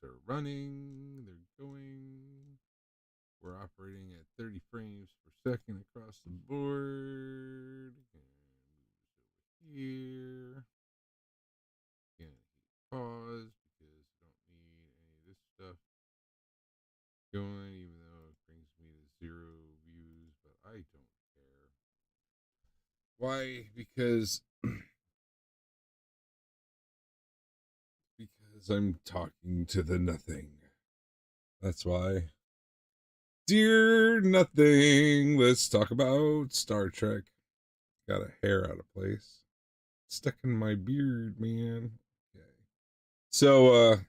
They're running. They're going. We're operating at 30 frames per second across the board. And here. Again, pause because I don't need any of this stuff going, even though it brings me to 0 views, but I don't care. Why? Because I'm talking to the nothing. That's why. Dear nothing, let's talk about Star Trek. Got a hair out of place. Stuck in my beard, man. Okay. So,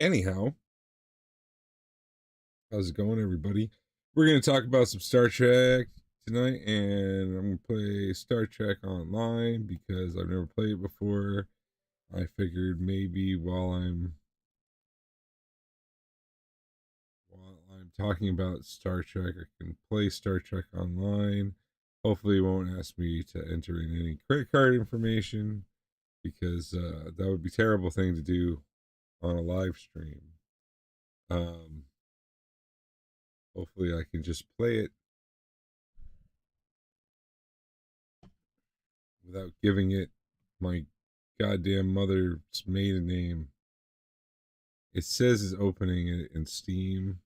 anyhow, how's it going, everybody? We're going to talk about some Star Trek tonight, and I'm going to play Star Trek Online because I've never played it before. I figured maybe while I'm talking about Star Trek, I can play Star Trek Online. Hopefully, it won't ask me to enter in any credit card information because that would be a terrible thing to do on a live stream. Hopefully, I can just play it without giving it my goddamn mother's maiden name. It says it's opening it in Steam.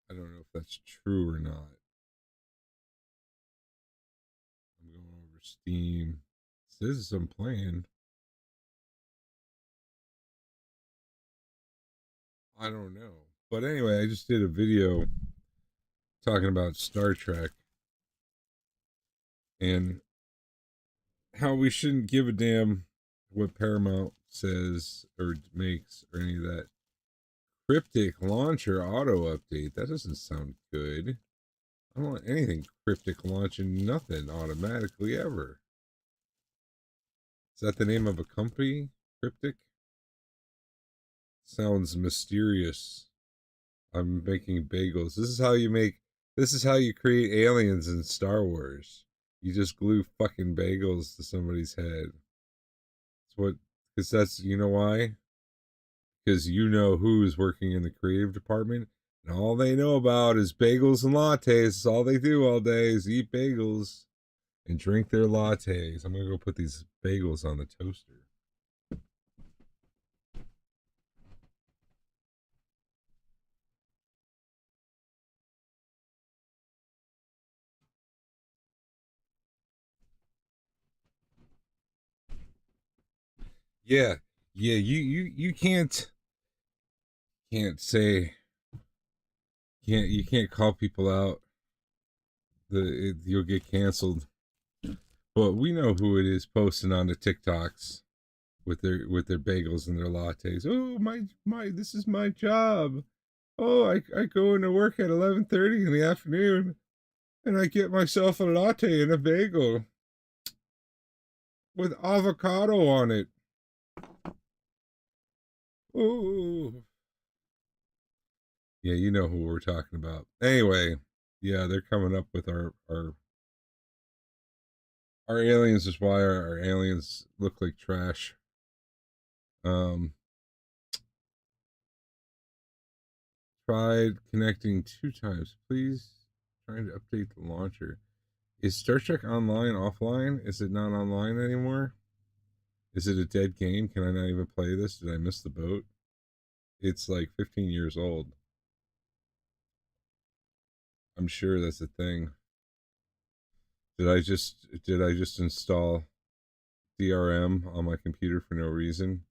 I don't know if that's true or not. I'm going over Steam. It says I'm playing. I don't know. But anyway, I just did a video talking about Star Trek and how we shouldn't give a damn what Paramount says or makes or any of that. Cryptic launcher auto update. That doesn't sound good. I don't want anything cryptic launching nothing automatically ever. Is that the name of a company? Cryptic? Sounds mysterious. I'm making bagels. This is how you create aliens in Star Wars. You just glue fucking bagels to somebody's head. Because you know why? Because you know who's working in the creative department, and all they know about is bagels and lattes. That's all they do all day is eat bagels and drink their lattes. I'm gonna go put these bagels on the toaster. Yeah, yeah. You can't say you can't call people out. You'll get canceled. But we know who it is posting on the TikToks with their bagels and their lattes. Oh my! This is my job. Oh, I go into work at 11:30 in the afternoon, and I get myself a latte and a bagel with avocado on it. Oh, yeah, you know who we're talking about. Anyway, yeah, they're coming up with our aliens is why our aliens look like trash. Um, tried connecting 2 times. Please, trying to update the launcher. Is Star Trek Online offline? Is it not online anymore? Is it a dead game? Can I not even play this? Did I miss the boat? It's like 15 years old. I'm sure that's a thing. Did I just install DRM on my computer for no reason?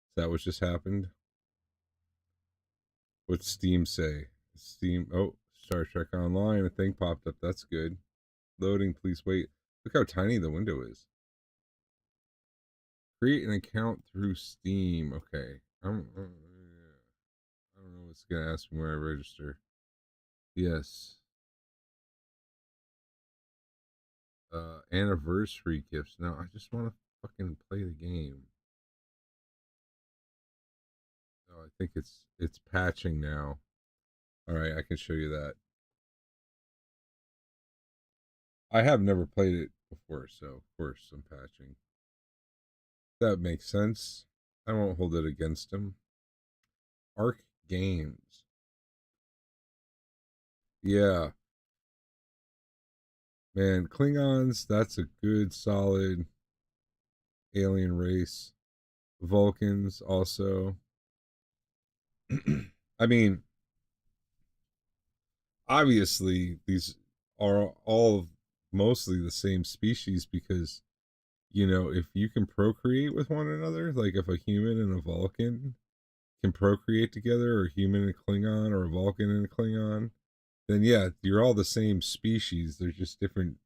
Is that what just happened? What's Steam say? Steam. Oh, Star Trek Online. A thing popped up. That's good. Loading. Please wait. Look how tiny the window is. Create an account through Steam. Okay. I don't know what's gonna ask me where I register. Yes. Anniversary gifts. No, I just want to fucking play the game. No, I think it's patching now. All right, I can show you that. I have never played it before, so of course I'm patching. That makes sense. I won't hold it against him. Arc Games. Yeah, man, Klingons, that's a good solid alien race. Vulcans also. I mean, obviously these are all mostly the same species because if you can procreate with one another, like if a human and a Vulcan can procreate together, or a human and a Klingon, or a Vulcan and a Klingon, then yeah, you're all the same species. They're just different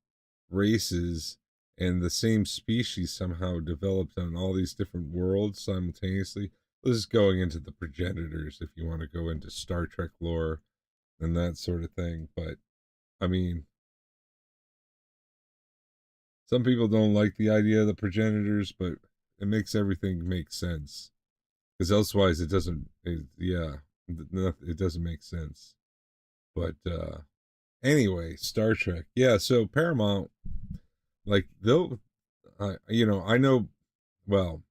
races, and the same species somehow developed on all these different worlds simultaneously. This is going into the progenitors if you want to go into Star Trek lore and that sort of thing. But I mean, some people don't like the idea of the progenitors, but it makes everything make sense because elsewise it doesn't. Yeah, it doesn't make sense. But anyway, Star Trek. Yeah, so Paramount, like they'll, I know. Well,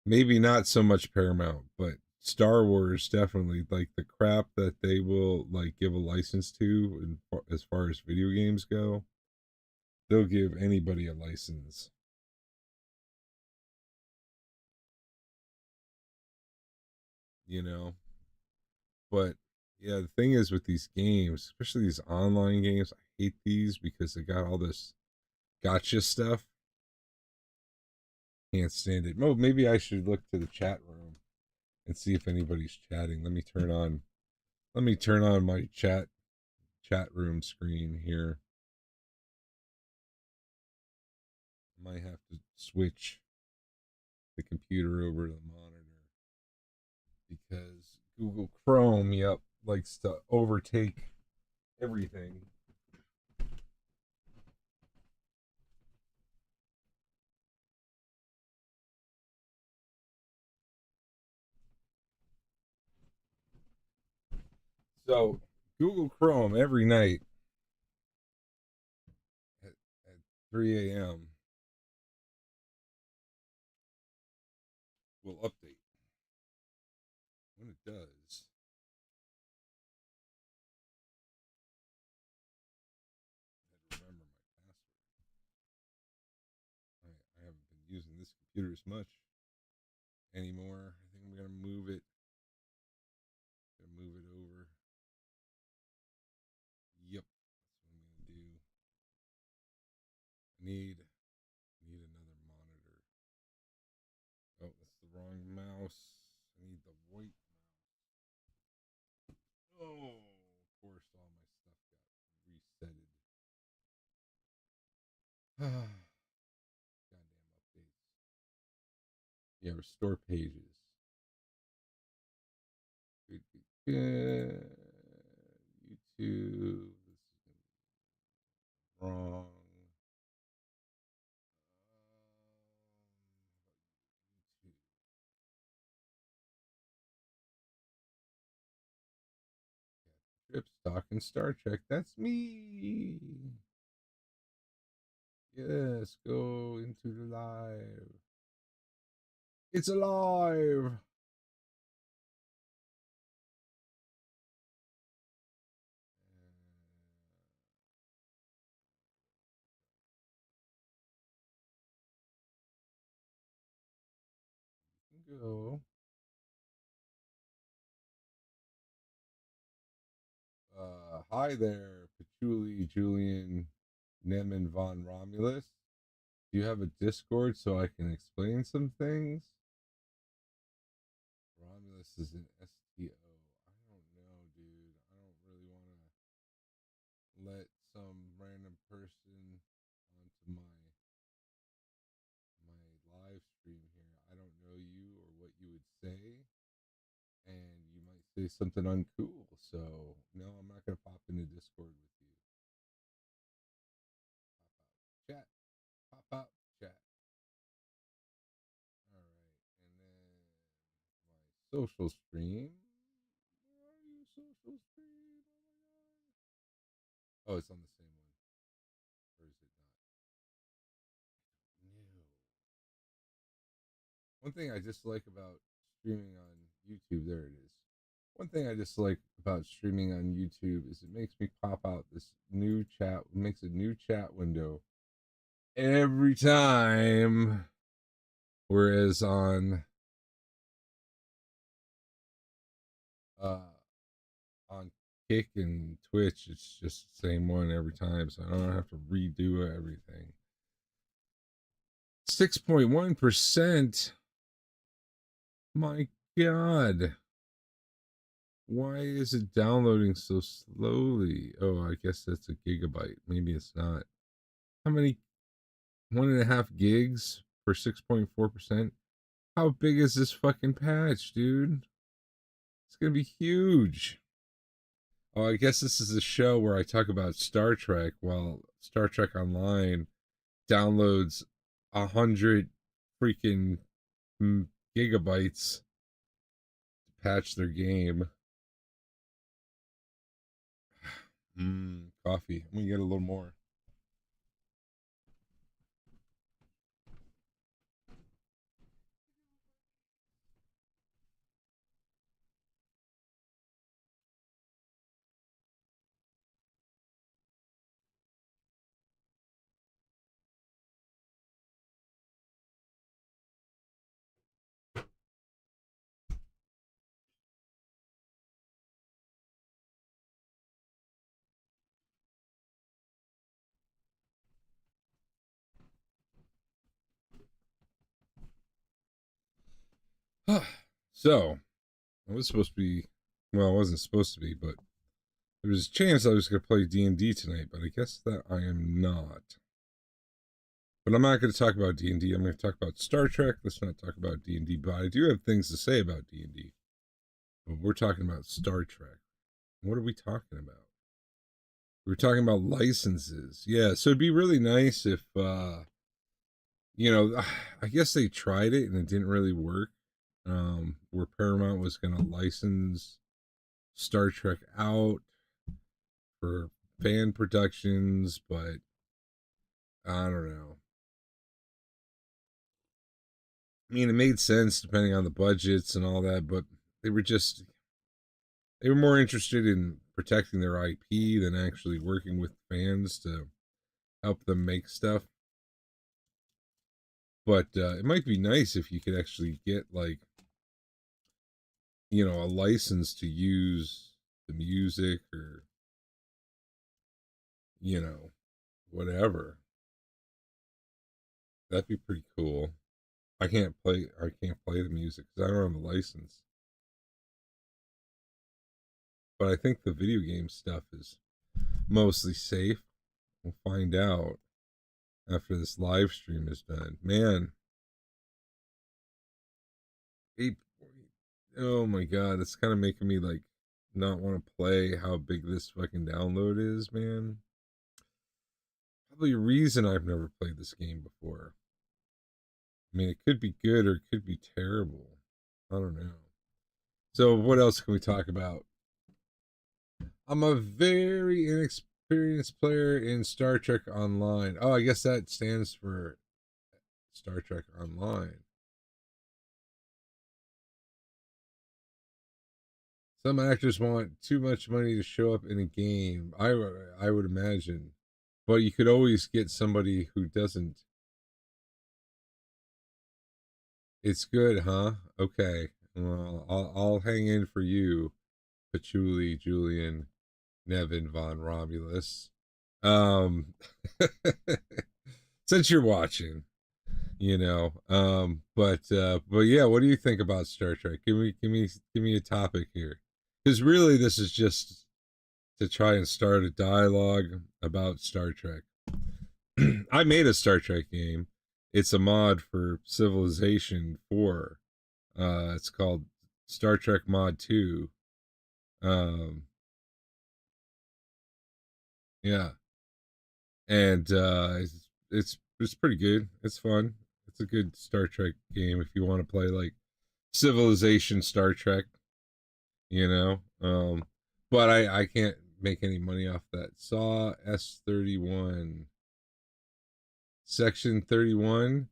maybe not so much Paramount, but Star Wars definitely, like the crap that they will like give a license to, as far as video games go, they'll give anybody a license, you know. But yeah, the thing is with these games, especially these online games, I hate these because they got all this gotcha stuff. Can't stand it. Oh, maybe I should look to the chat room and see if anybody's chatting. Let me turn on my chat room screen here. I might have to switch the computer over to the monitor because Google Chrome, yep, likes to overtake everything. So Google Chrome every night at 3 a.m. will update. When it does, I had to remember my password. I haven't been using this computer as much anymore. I think I'm gonna move it. Gonna move it over. Yep, that's what I'm gonna do. I need another monitor. Oh, that's the wrong mouse. I need the white mouse. Oh, of course, all my stuff got resetted. Goddamn updates. Yeah, restore pages. Good, good, good. YouTube. This is wrong. YouTube. Trips talking Star Trek. That's me. Yes, go into the live. It's alive. Go. Hi there, Patchouli, Julian, Neman von Romulus. Do you have a Discord so I can explain some things? Romulus is an STO. I don't know, dude. I don't really want to let some random person onto my live stream here. I don't know you or what you would say, and you might say something uncool. So no, I'm not gonna pop into Discord with you. Pop out chat. Pop out chat. All right, and then my social stream. Where are you, social stream? Oh my god. Oh, it's on the same one, or is it not? One thing I dislike about streaming on YouTube, there it is. One thing I dislike about streaming on YouTube is it makes me pop out this new chat, makes a new chat window every time. Whereas uh on Kick and Twitch, it's just the same one every time, so I don't have to redo everything. 6.1%. My God. Why is it downloading so slowly? Oh, I guess that's a gigabyte. Maybe it's not. How many? 1.5 gigs for 6.4%? How big is this fucking patch, dude? It's gonna be huge. Oh, I guess this is a show where I talk about Star Trek while Star Trek Online downloads 100 freaking gigabytes to patch their game. Coffee. I'm gonna get a little more. So, it was supposed to be, well, it wasn't supposed to be, but there was a chance I was going to play D&D tonight, but I guess that I am not. But I'm not going to talk about D&D. I'm going to talk about Star Trek. Let's not talk about D&D, but I do have things to say about D&D. But we're talking about Star Trek. What are we talking about? We're talking about licenses. Yeah, so it'd be really nice if, I guess they tried it and it didn't really work. Where Paramount was going to license Star Trek out for fan productions, but I don't know. I mean, it made sense depending on the budgets and all that, but they were more interested in protecting their IP than actually working with fans to help them make stuff. But it might be nice if you could actually get like, a license to use the music or, whatever. That'd be pretty cool. I can't play the music because I don't have a license. But I think the video game stuff is mostly safe. We'll find out after this live stream is done. Man, eight, oh my God, it's kind of making me like not want to play how big this fucking download is, man. Probably a reason I've never played this game before. I mean, it could be good or it could be terrible. I don't know. So, what else can we talk about? I'm a very inexperienced player in Star Trek Online. Oh, I guess that stands for Star Trek Online. Some actors want too much money to show up in a game. I would imagine, but you could always get somebody who doesn't. It's good, huh? Okay. Well, I'll hang in for you, Patchouli, Julian, Nevin von Romulus. Um, since you're watching, but yeah, what do you think about Star Trek? Give me a topic here, because really this is just to try and start a dialogue about Star Trek. I made a Star Trek game. It's a mod for Civilization 4. It's called Star Trek Mod 2. Um, yeah, and it's pretty good. It's fun. It's a good Star Trek game if you want to play like Civilization Star Trek. You know, but I can't make any money off that. Saw S31 Section 31.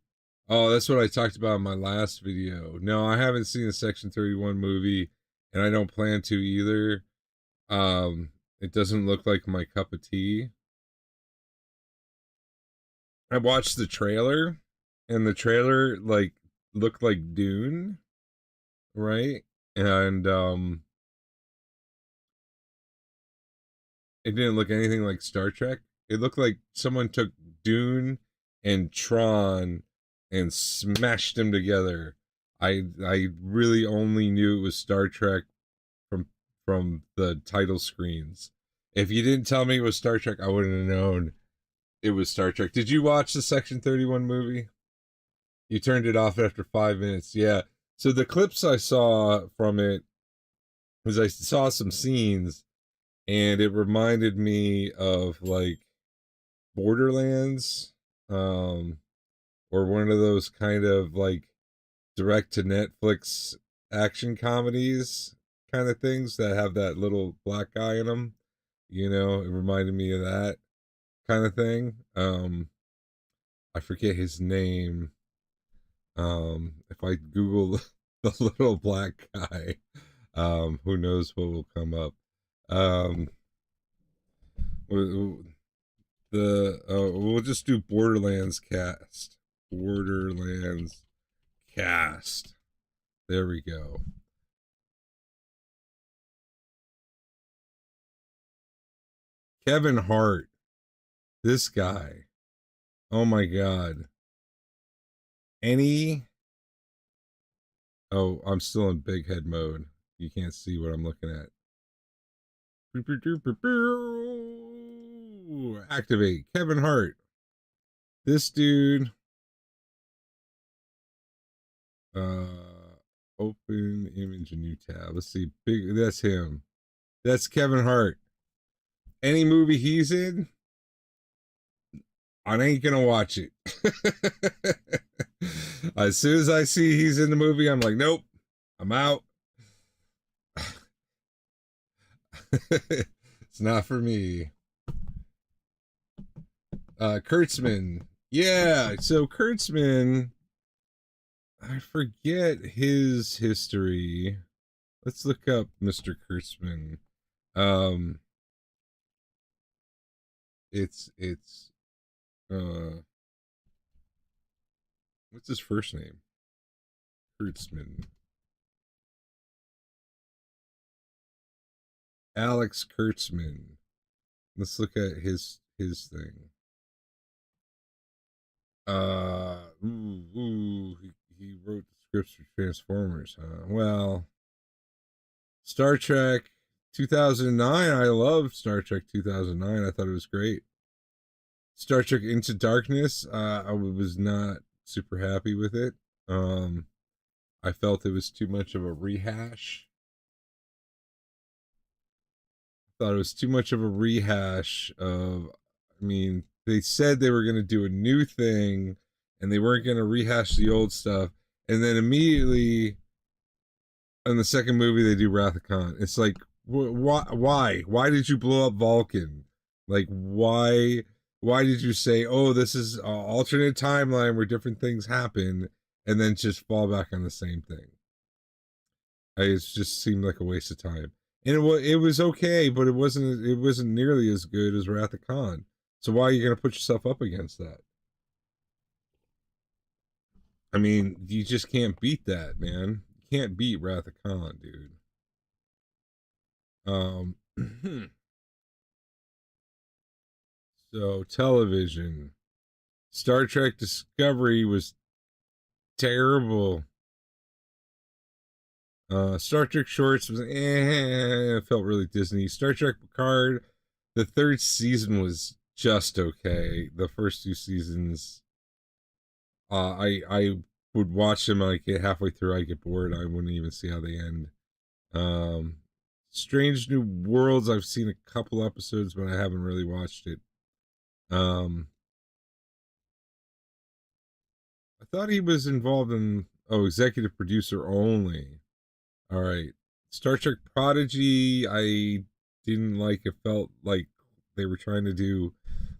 Oh, that's what I talked about in my last video. No, I haven't seen the Section 31 movie, and I don't plan to either. It doesn't look like my cup of tea. I watched the trailer, and the trailer like looked like Dune, right? And it didn't look anything like Star Trek. It looked like someone took Dune and Tron and smashed them together. I really only knew it was Star Trek from the title screens. If you didn't tell me it was Star Trek, I wouldn't have known it was Star Trek. Did you watch the Section 31 movie? You turned it off after 5 minutes. Yeah. So the clips I saw from it was I saw some scenes and it reminded me of like Borderlands, um, or one of those kind of like direct to Netflix action comedies kind of things that have that little black guy in them. You know, it reminded me of that kind of thing. I forget his name. If I Google the little black guy, who knows what will come up. Um, we'll just do Borderlands cast. Borderlands cast. There we go. Kevin Hart. This guy. Oh my god. Any Oh, I'm still in big head mode. You can't see what I'm looking at. Activate Kevin Hart. This dude. Open image, a new tab. Let's see. Big. That's him. That's Kevin Hart. Any movie he's in, I ain't gonna watch it. As soon as I see he's in the movie, I'm like, nope, I'm out. It's not for me. Kurtzman. Yeah, so Kurtzman, I forget his history. Let's look up Mr. Kurtzman. Um it's what's his first name? Kurtzman. Alex Kurtzman. Let's look at his thing. He wrote the scripts for Transformers, huh? Well, Star Trek 2009. I love Star Trek 2009. I thought it was great. Star Trek Into Darkness. I was not super happy with it. Um, I felt it was too much of a rehash. Thought it was too much of a rehash of. I mean, they said they were going to do a new thing, and they weren't going to rehash the old stuff, and then immediately in the second movie they do Wrath of Khan. It's like, why did you blow up Vulcan? Like, why did you say, oh, this is an alternate timeline where different things happen, and then just fall back on the same thing? It just seemed like a waste of time. And it was okay, but it wasn't nearly as good as Wrath of Khan. So why are you gonna put yourself up against that? I mean, you just can't beat that, man. You can't beat Wrath of Khan, dude. Um, so television, Star Trek Discovery was terrible. Star Trek Shorts was it felt really Disney. Star Trek Picard, the third season was just okay. The first two seasons, I would watch them and I get halfway through, I get bored. I wouldn't even see how they end. Um, Strange New Worlds, I've seen a couple episodes, but I haven't really watched it. Um, I thought he was involved in executive producer only. All right. Star Trek Prodigy, I didn't like. It felt like they were trying to do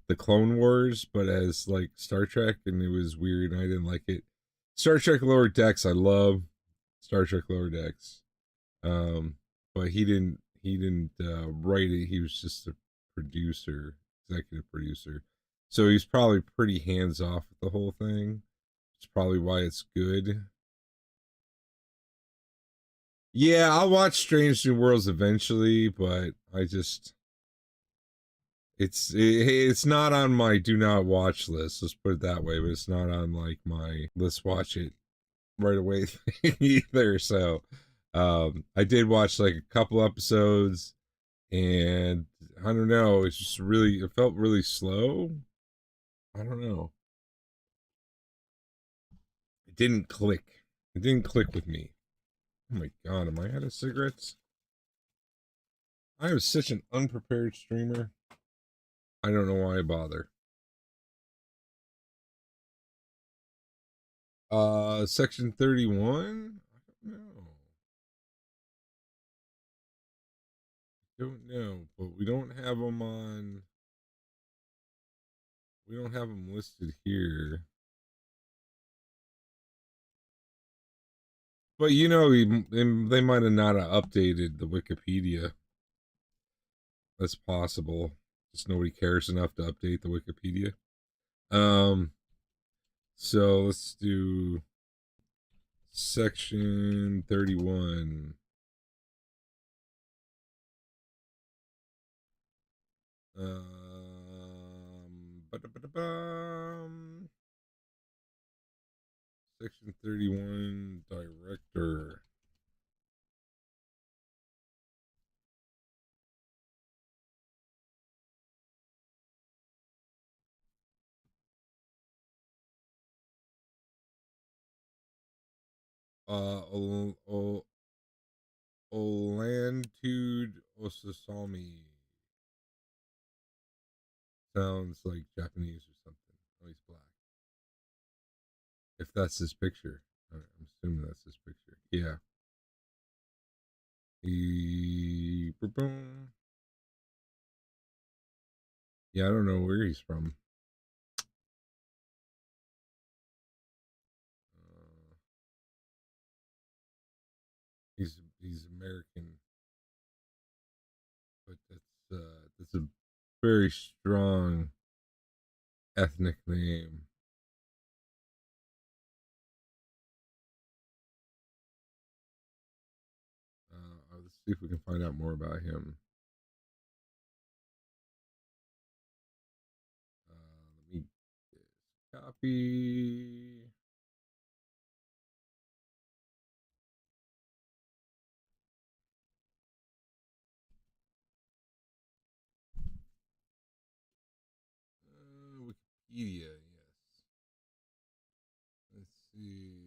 the Clone Wars, but as like Star Trek, and it was weird, and I didn't like it. Star Trek Lower Decks. I love Star Trek Lower Decks. Um, but he didn't write it. He was just a producer, executive producer. So he's probably pretty hands off with the whole thing. It's probably why it's good. Yeah, I'll watch Strange New Worlds eventually, but it's not on my do not watch list. Let's put it that way. But it's not on like my let's watch it right away thing either. So I did watch like a couple episodes, and I don't know. It's just really it felt really slow. I don't know. It didn't click. It didn't click with me. Oh my god, am I out of cigarettes? I am such an unprepared streamer. I don't know why I bother. Section 31? I don't know. Don't know, but we don't have them listed here. But you know, they might have not updated the Wikipedia. That's possible. Just nobody cares enough to update the Wikipedia. Um, so let's do section 31. Ba-da-ba-da-bum. Section 31 director. Olantude Osasami. Sounds like Japanese or something. Oh, he's black. If that's his picture. I'm assuming that's his picture. Yeah. He. Yeah, I don't know where he's from. Uh, he's American, but that's a very strong ethnic name. Let's see if we can find out more about him. Let me copy. Wikipedia, yes. Let's see.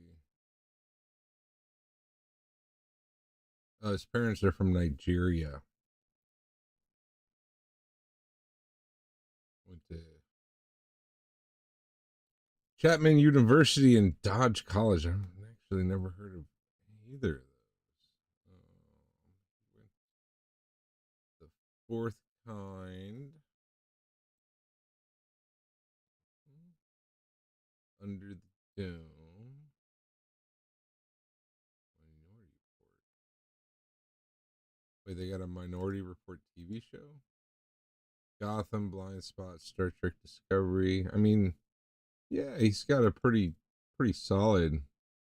His parents are from Nigeria. Went to Chapman University and Dodge College. I've actually never heard of either of those. The fourth kind. Under the dome. Minority Report. Wait, they got a Minority Report TV show? Gotham, Blind Spot, Star Trek Discovery. I mean, yeah, he's got a pretty solid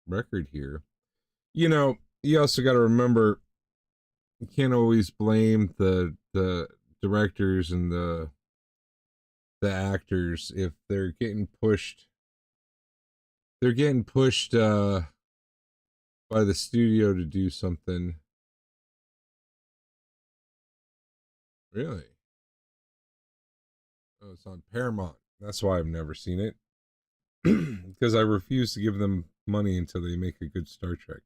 record here. You know, you also got to remember you can't always blame the directors and the actors if they're getting pushed. They're getting pushed by the studio to do something. Really? Oh, it's on Paramount. That's why I've never seen it. Because I refuse to give them money until they make a good Star Trek.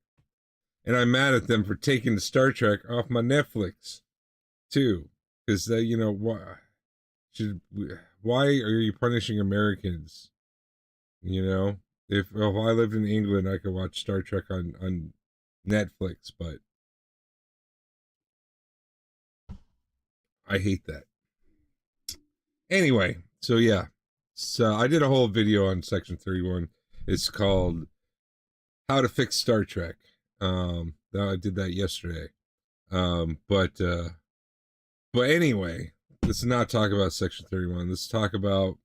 And I'm mad at them for taking the Star Trek off my Netflix too. Because you know why are you punishing Americans? You know, if I lived in England, I could watch Star Trek on Netflix, but I hate that. Anyway, so yeah, so I did a whole video on Section 31. It's called how to fix Star Trek. I did that yesterday. But anyway, let's not talk about Section 31. Let's talk about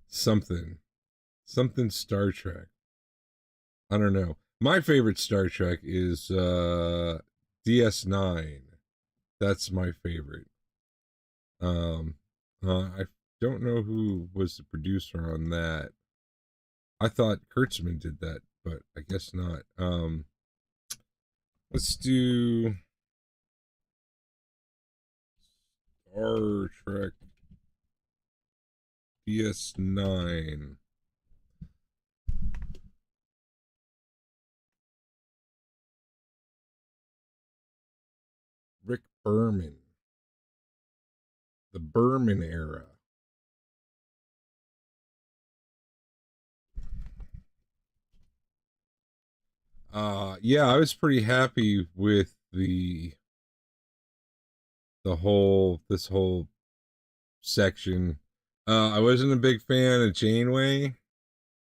something. Something Star Trek. I don't know. My favorite Star Trek is DS9. That's my favorite. Um, I don't know who was the producer on that. I thought Kurtzman did that, but I guess not. Let's do Star Trek DS9. Rick Berman. The Berman era. Yeah, I was pretty happy with the whole this whole section. I wasn't a big fan of Janeway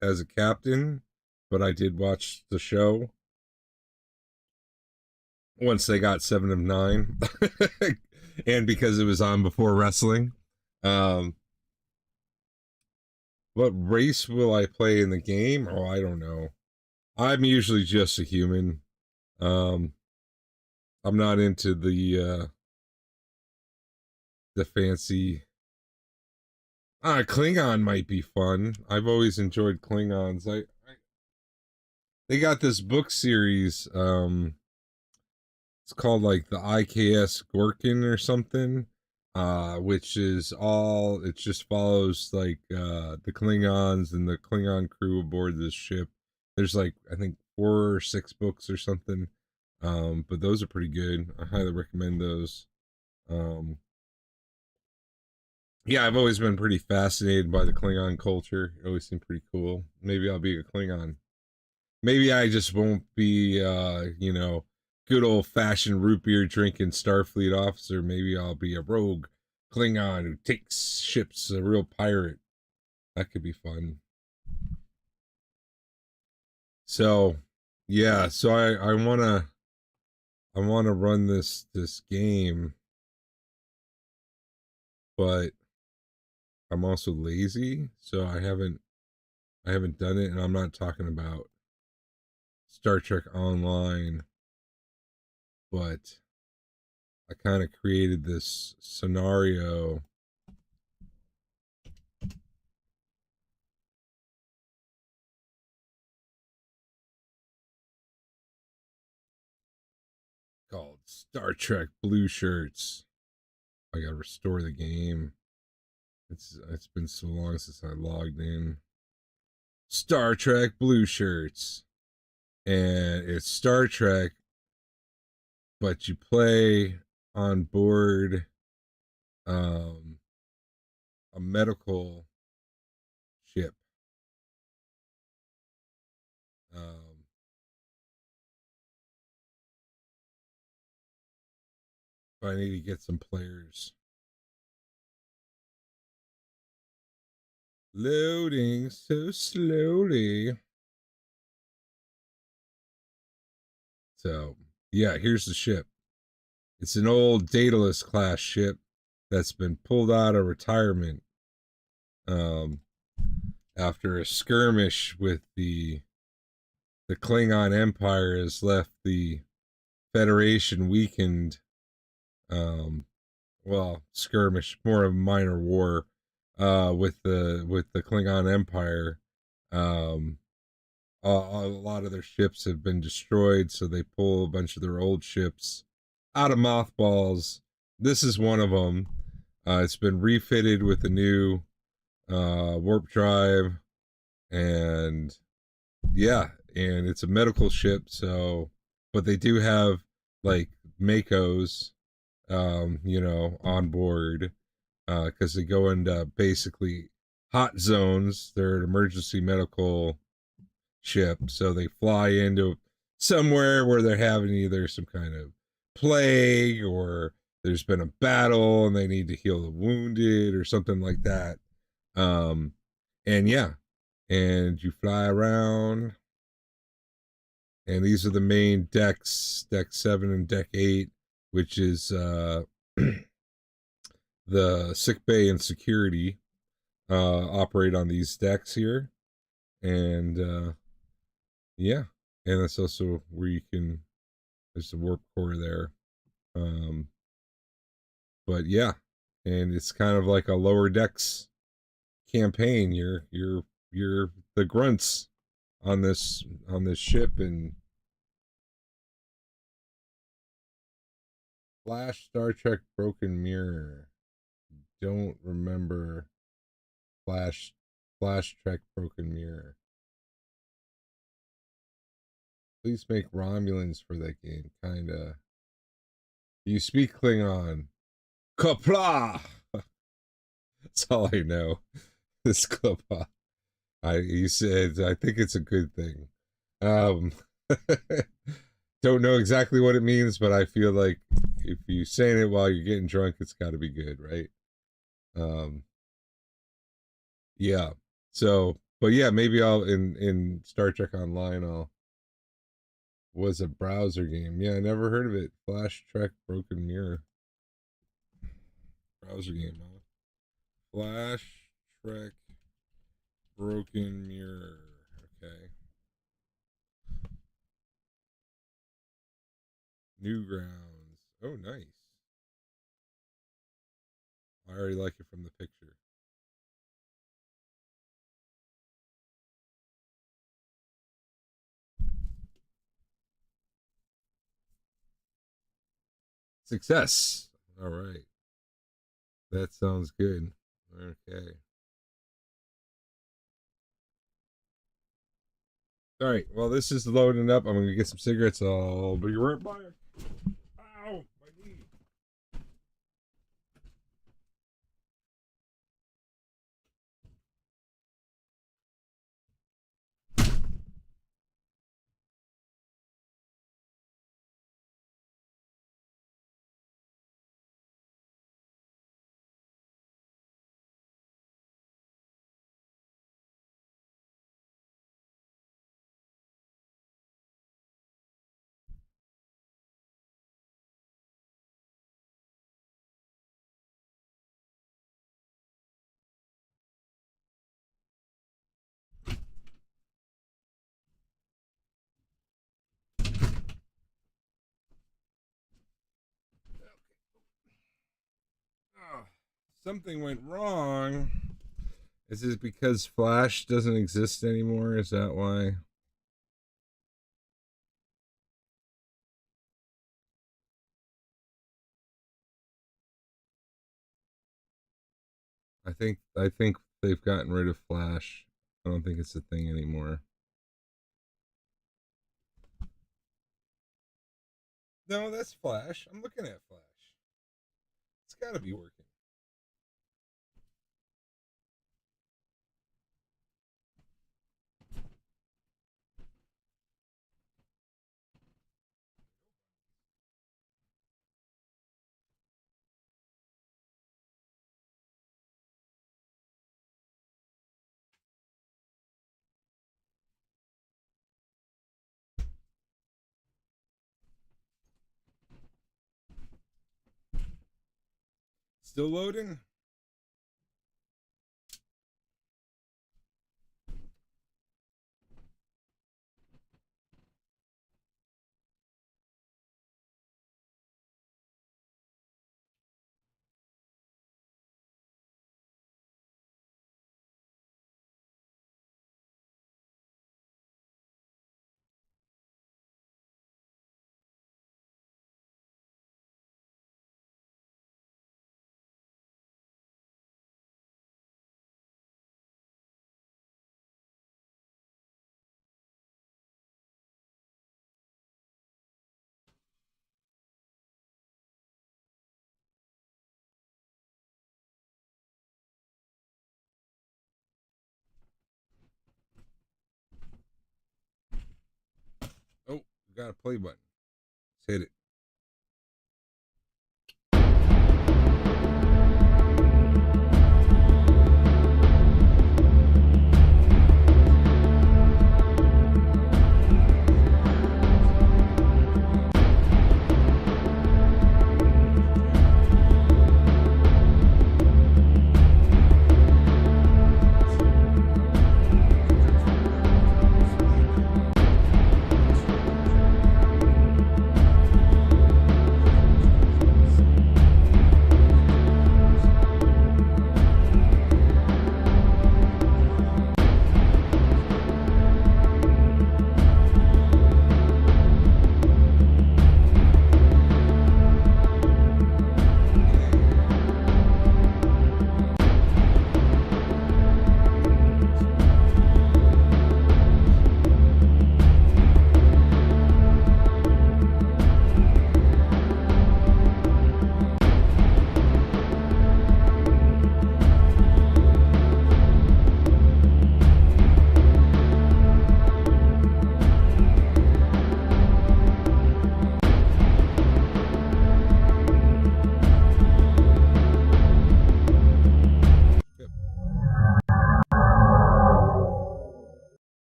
as a captain, but I did watch the show once they got 7 of 9, and because it was on before wrestling. Um, what race will I play in the game? Oh, I don't know. I'm usually just a human. Um, I'm not into the fancy. Klingon might be fun. I've always enjoyed Klingons. They got this book series. It's called like the IKS Gorkin or something. Which is all it just follows like the Klingons and the Klingon crew aboard this ship. There's like I think 4 or 6 books or something. But those are pretty good. I highly recommend those. Um, yeah, I've always been pretty fascinated by the Klingon culture. It always seemed pretty cool. Maybe I'll be a Klingon. Maybe I just won't be, good old fashioned root beer drinking Starfleet officer. Maybe I'll be a rogue Klingon who takes ships, a real pirate. That could be fun. So, yeah, so I wanna run this game, but I'm also lazy, so I haven't done it, and I'm not talking about Star Trek Online, but I kind of created this scenario called Star Trek Blue Shirts. I gotta restore the game. It's been so long since I logged in. Star Trek Blue Shirts, and it's Star Trek, but you play on board um, a medical ship. Um, but I need to get some players. Loading so slowly. So, yeah, here's the ship. It's an old Daedalus class ship that's been pulled out of retirement um, after a skirmish with the Klingon Empire has left the Federation weakened. Um, well, skirmish, more of a minor war with the Klingon Empire. Um, a lot of their ships have been destroyed, so they pull a bunch of their old ships out of mothballs. This is one of them. It's been refitted with a new warp drive, and yeah, and it's a medical ship. So, but they do have like Makos, on board because they go into basically hot zones. They're an emergency medical ship, so they fly into somewhere where they're having either some kind of plague or there's been a battle and they need to heal the wounded or something like that. Um, and yeah, and you fly around And these are the main decks, deck 7 and deck 8, which is the sick bay and security operate on these decks here. And yeah, and that's also where you can, there's the warp core there. But yeah, and it's kind of like a lower decks campaign. You're the grunts on this ship. And Flash, Star Trek, Broken Mirror. Don't remember Flash Trek, Broken Mirror. Please make Romulans for that game. Kinda. You speak Klingon. Kapla. That's all I know. This Kapla. You said I think it's a good thing. Don't know exactly what it means, but I feel like if you saying it while you're getting drunk, it's got to be good, right? Yeah. So, but yeah, maybe I'll in Star Trek Online was a browser game. Yeah, I never heard of it. Flash Trek Broken Mirror. Browser game, huh? Flash Trek Broken Mirror. Okay. Newgrounds. Oh, nice. I already like it from the picture. Success. All right. That sounds good. Okay. All right. Well, this is loading up. I'm going to get some cigarettes. I'll be right back. Ow, my knee. Oh, something went wrong. Is this because Flash doesn't exist anymore? Is that why? I think they've gotten rid of Flash. I don't think it's a thing anymore. No, that's Flash. I'm looking at Flash. It's got to be working. Still loading? Oh, got a play button. Let's hit it.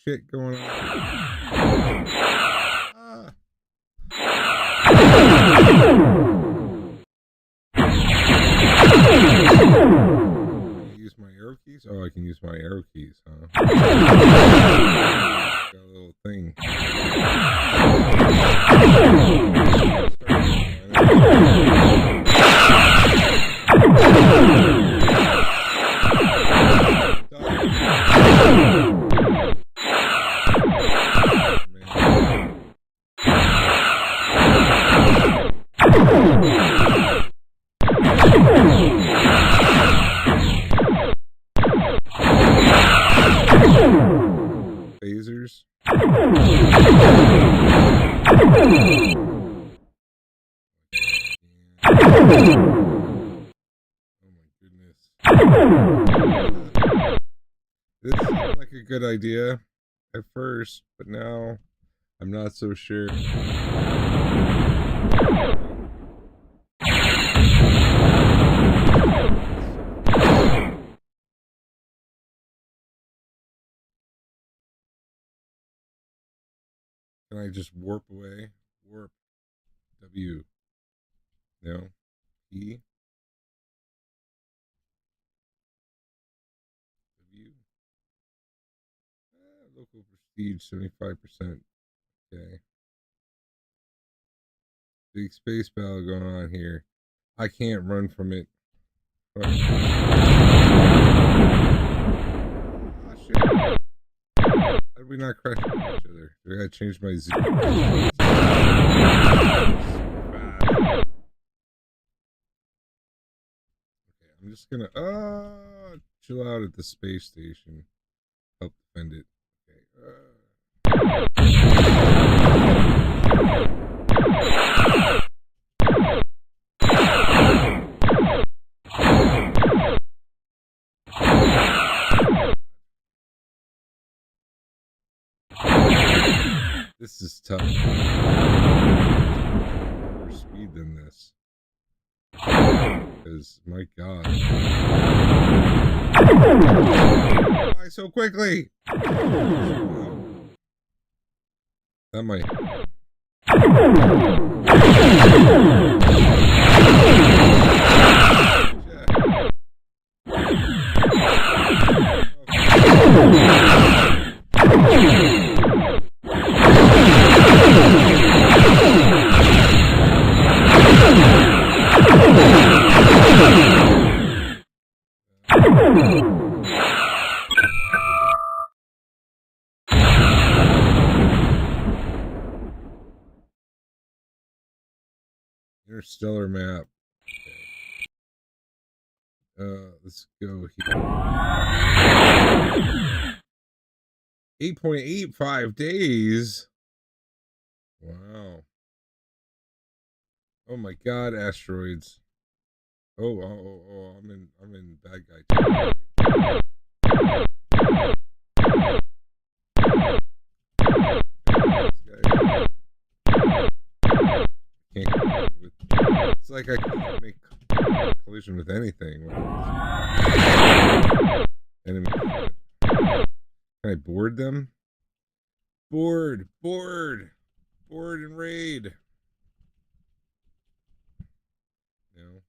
shit going on. Use my arrow keys? Oh, I can use my arrow keys, huh? Got a little thing. Phasers. Oh my goodness. This seemed like a good idea at first, but now I'm not so sure. Can I just warp away? Warp. W. No. E. W. Local prestige, 75%. Okay. Big space battle going on here. I can't run from it. Oh, shit. How did we not crash into each other? I gotta change my Z. Okay, I'm just gonna chill out at the space station. Help defend it. Okay. This is tough. More speed than this. Because, my God. Why so quickly? That might. Interstellar map. Okay. Let's go here. 8.85 days. Wow. Oh my God, asteroids. Oh, I'm in bad guy territory. It's like I can't make collision with anything. Enemy. Can I board them? Board and raid. No.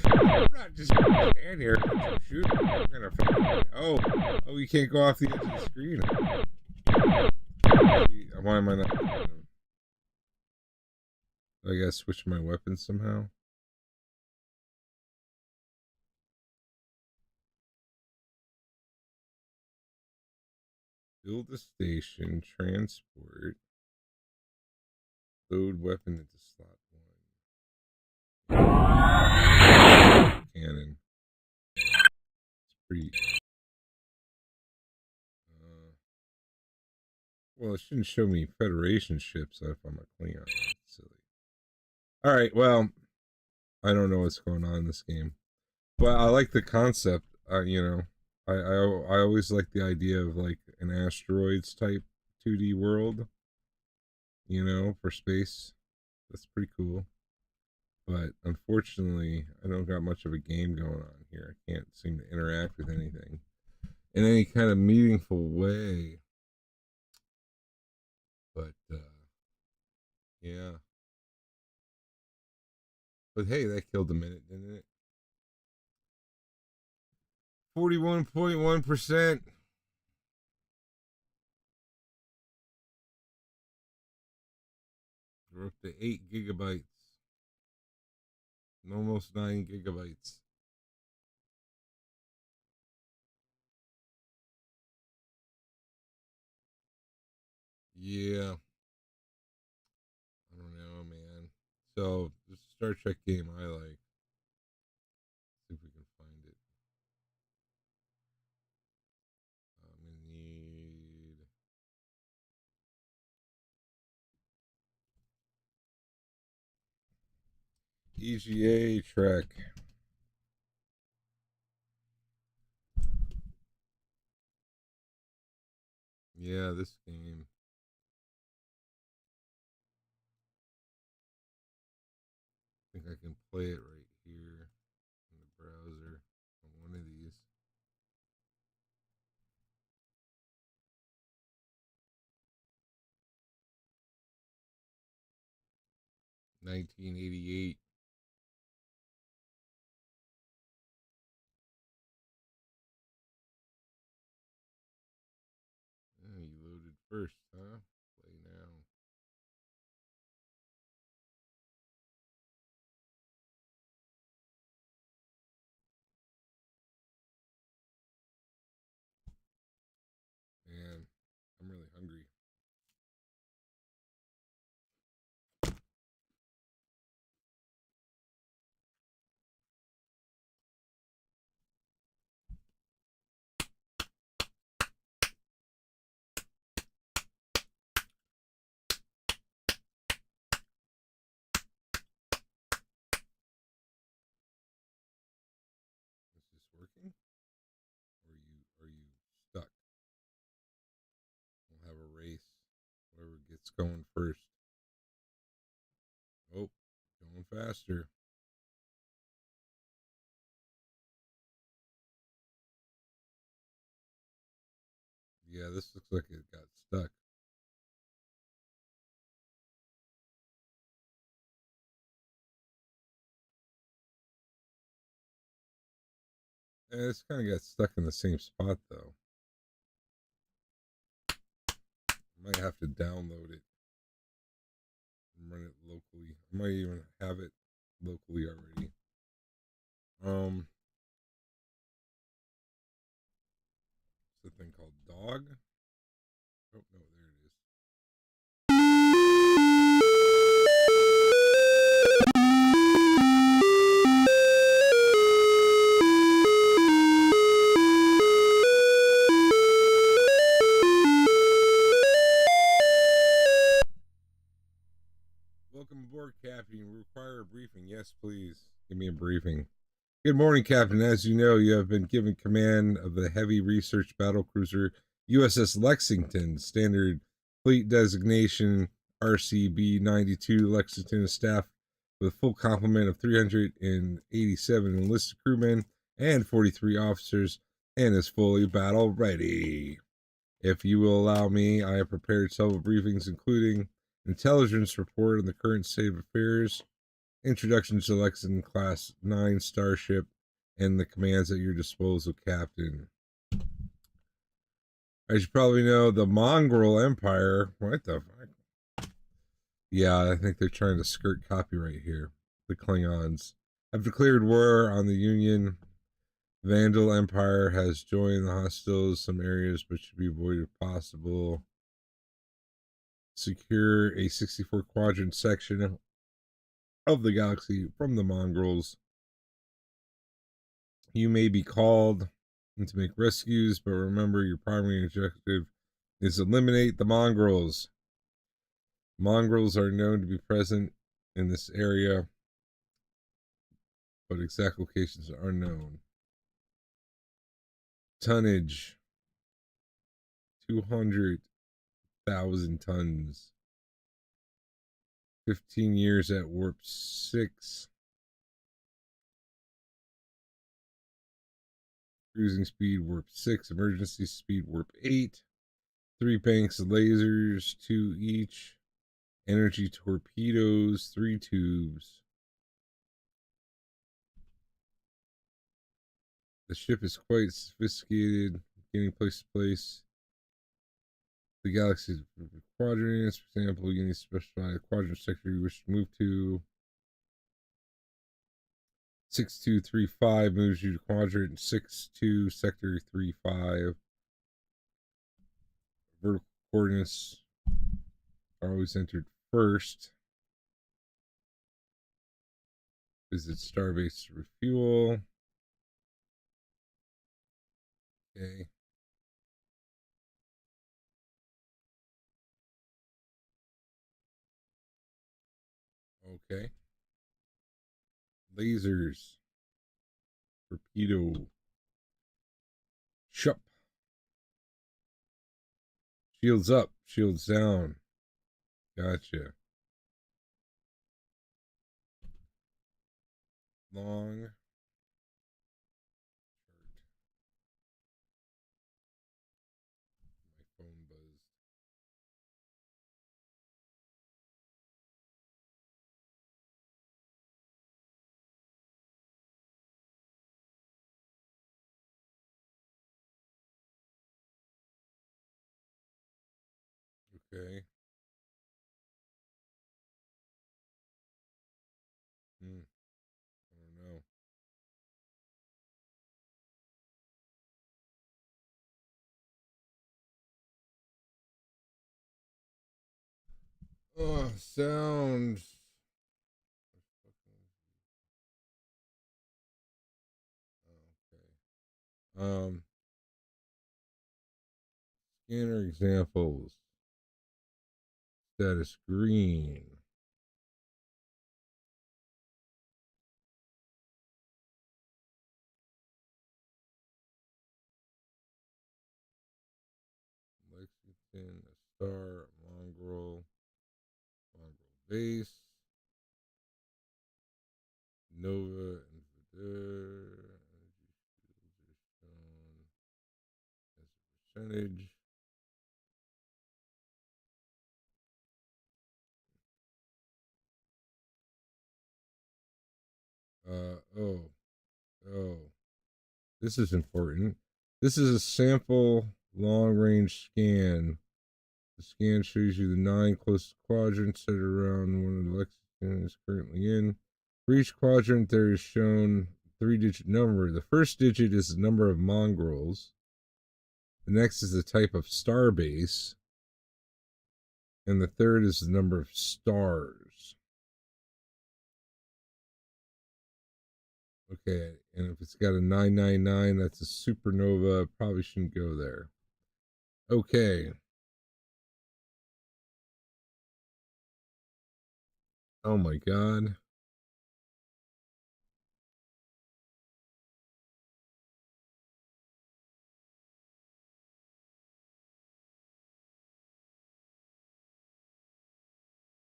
I'm not just gonna stand here and shoot. I'm gonna. Oh, you can't go off the edge of the screen. Why am I not? I gotta switch my weapons somehow. Build a station, transport, load weapon into slot 1. Cannon. It's pretty. Well, it shouldn't show me Federation ships if I'm a Klingon. That's silly. All right, well, I don't know what's going on in this game, but I like the concept. You know, I always like the idea of like an asteroids type 2D world. You know, for space. That's pretty cool. But unfortunately, I don't got much of a game going on here. I can't seem to interact with anything in any kind of meaningful way. But yeah. But hey, that killed a minute, didn't it? 41.1%. We're up to 8 gigabytes. Almost 9 gigabytes. Yeah. I don't know, man. So, this Star Trek game I like. See if we can find it. I'm going to need EGA Trek. Yeah, this game. I think I can play it right here in the browser on one of these. 1988. Oh, you loaded first, huh? Play now. Man, I'm really hungry. Is this working? Or are you stuck? We'll have a race. Whoever gets going first. Oh, going faster. Yeah, this looks like it got stuck. It's kind of got stuck in the same spot though. I might have to download it and run it locally. I might even have it locally already. Um, it's a thing called Dog. Oh no, there it is. Welcome aboard, Captain. You require a briefing. Yes, please. Give me a briefing. Good morning, Captain. As you know, you have been given command of the heavy research battlecruiser USS Lexington, standard fleet designation RCB 92. Lexington is staffed with a full complement of 387 enlisted crewmen and 43 officers and is fully battle ready. If you will allow me, I have prepared several briefings, including intelligence report on the current state of affairs, introduction to Lexington Class 9 starship, and the commands at your disposal, Captain. As you probably know, the Mongol Empire. What the fuck? Yeah, I think they're trying to skirt copyright here. The Klingons have declared war on the Union. Vandal Empire has joined the hostilities. Some areas but should be avoided if possible. Secure a 64 quadrant section of the galaxy from the Mongols. You may be called to make rescues, but remember your primary objective is eliminate the mongrels. Mongrels are known to be present in this area, but exact locations are unknown. Tonnage 200,000 tons. 15 years at warp 6. Cruising speed warp 6. Emergency speed warp 8. 3 banks of lasers, 2 each. Energy torpedoes, 3 tubes. The ship is quite sophisticated, getting place to place. The galaxy's quadrants, for example, you need to specify the quadrant sector you wish to move to. 6235 moves you to quadrant 62, sector 35. Vertical coordinates are always entered first. Visit Starbase to refuel. Okay. Okay. Lasers. Torpedo. Shup. Shields up. Shields down. Gotcha. Long. My phone buzzed. Okay. I don't know. Oh, sound. Okay. Scanner examples. Status green. Lexington, a star, mongrel base, Nova, Invader, energy shields are shown as a percentage. Oh, this is important. This is a sample long range scan. The scan shows you the 9 closest quadrants that are around one of the Lexington is currently in. For each quadrant, there is shown 3-digit number. The first digit is the number of mongrels. The next is the type of star base. And the third is the number of stars. Okay, and if it's got a 999, that's a supernova. Probably shouldn't go there. Okay. Oh my god.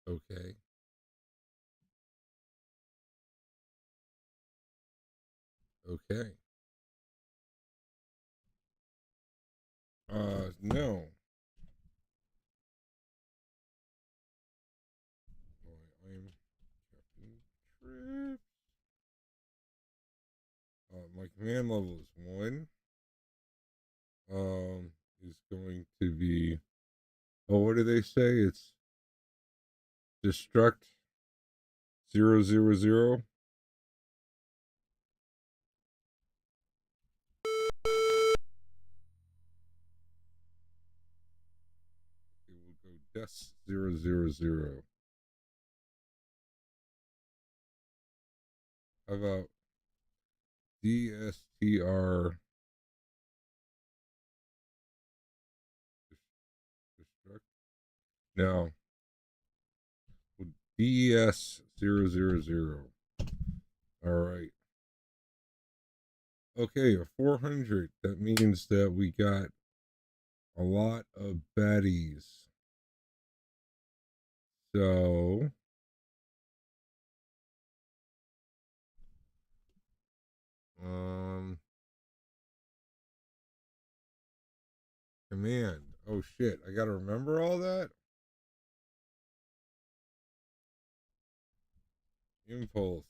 Okay. Okay. No. I'm Captain Trip. My command level is 1. Is going to be, oh, what do they say? It's destruct 000. It will go death 000. How about DSTR destruct? No. DES 000. All right. Okay, a 400. That means that we got a lot of baddies. So Um, Command. Oh shit! I gotta remember all that. Impulse.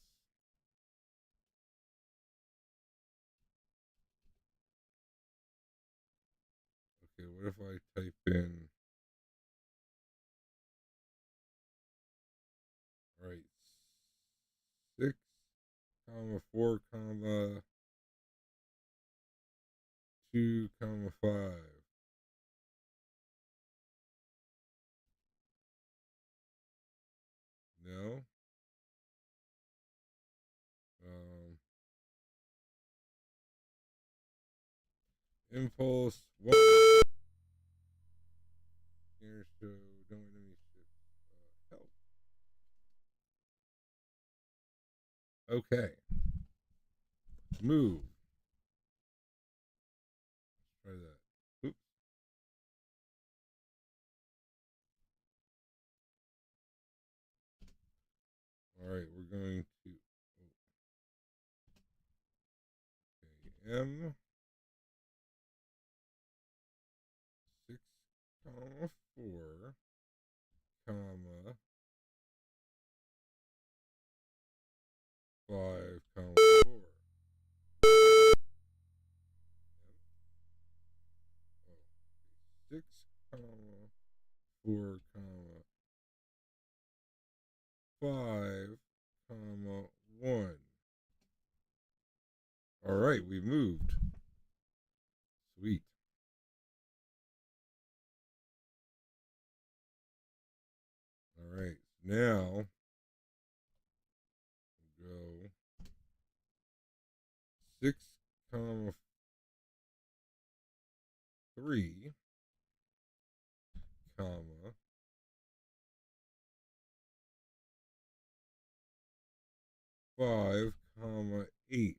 Okay, what if I type in? All right, 6, 4, 2, 5. No. Um, Impulse. One. Here, so don't let me shift. Help. Okay. Move. Try that. Oops. All right, we're going to. Okay, M 6, 4, comma 5, 4. 6, 4, 5, 1. All right, we moved. Sweet. All right, now go 6, 3, comma 5, 8.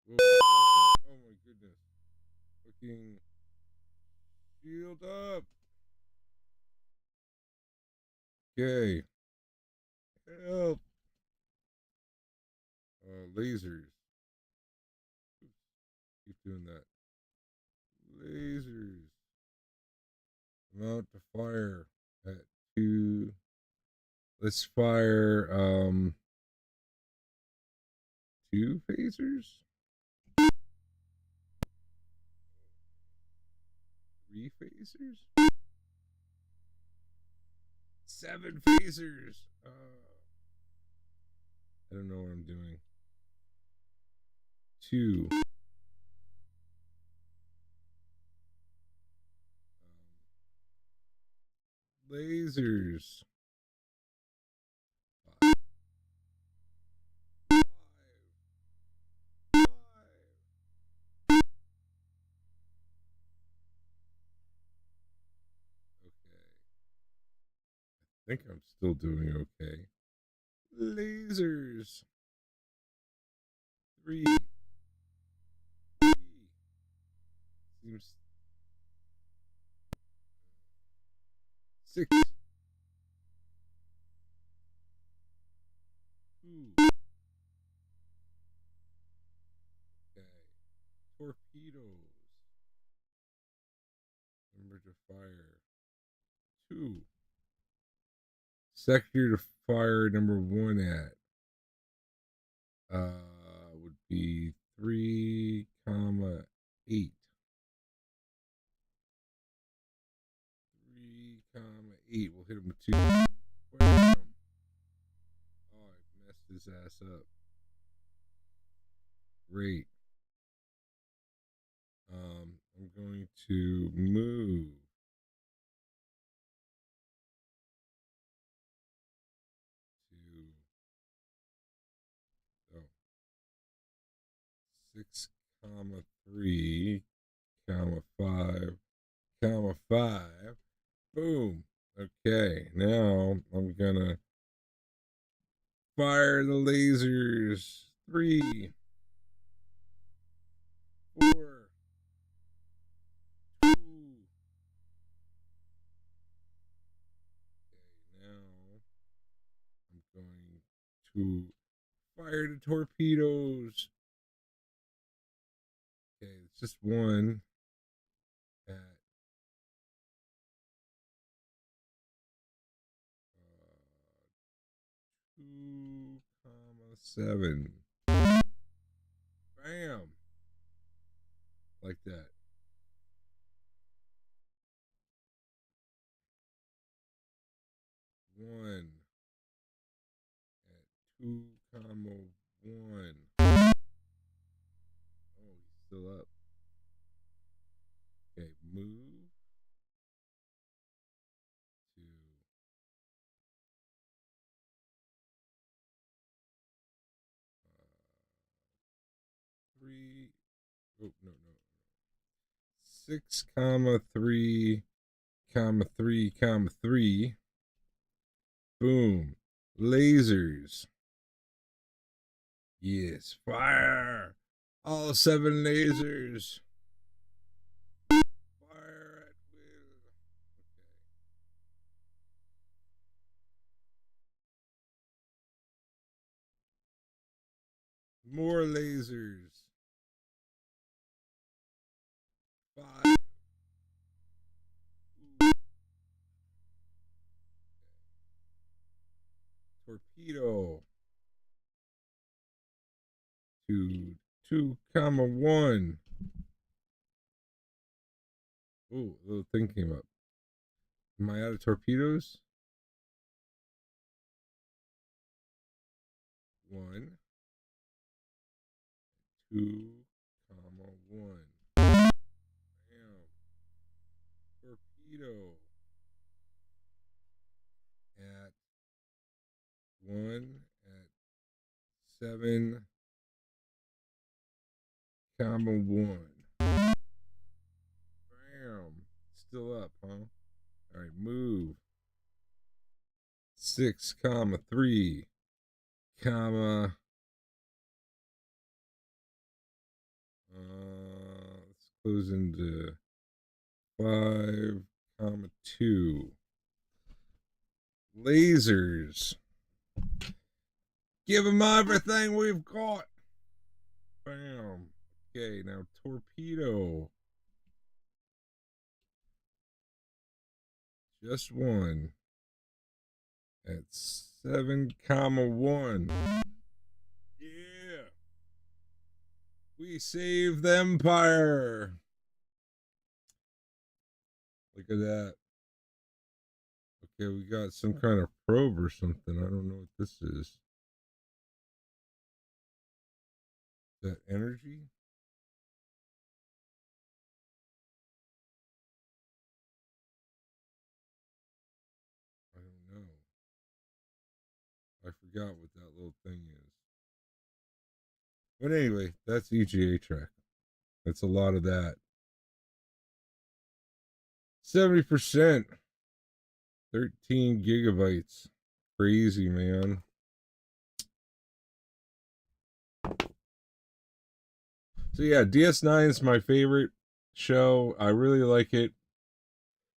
Oh my goodness. Fucking shield up. Okay. Help. Lasers. Oops. Keep doing that. Lasers. Amount to fire at 2. Let's fire 2 phasers. 3 phasers. 7 phasers. I don't know what I'm doing. 2. Lasers. 5. 5. Okay. I think I'm still doing okay. Lasers. 3. 3. Seems 6. 2. Okay. Torpedoes. Number to fire. 2. Sector to fire number 1 at. Would be 3, comma 8. 3, comma 8. We'll hit him with 2. Where? Oh, I messed his ass up. Great. I'm going to move to 6, comma 3, comma 5, comma 5. Boom. Okay, now I'm gonna fire the lasers. 3, 4, 2. Okay, now I'm going to Fire the torpedoes. Okay, it's just one at 2,7. Bam. Like that. One at 2,1. Oh, he's still up. Okay, move to 3. Oh, no. 6, 3, 3, 3. Boom. Lasers. Yes. Fire. All 7 lasers. Fire at will. Okay. More lasers. 5. Torpedo. 2, 2,1. Oh, a little thing came up. Am I out of torpedoes? 1, 2, 1. Bam. Torpedo. At 1 at 7, 1. Bam. Still up, huh? All right, move. 6, 3, let's close into 5, 2. Lasers. Give them everything we've got. Bam. Okay, now torpedo. Just 1 at 7, 1. Yeah. We saved the Empire. Look at that. Okay, we got some kind of probe or something. I don't know what this is. Is that energy? I don't know. I forgot what that little thing is. But anyway, that's EGA track. That's a lot of that. 70%. 13 gigabytes. Crazy, man. So yeah, DS9 is my favorite show. I really like it.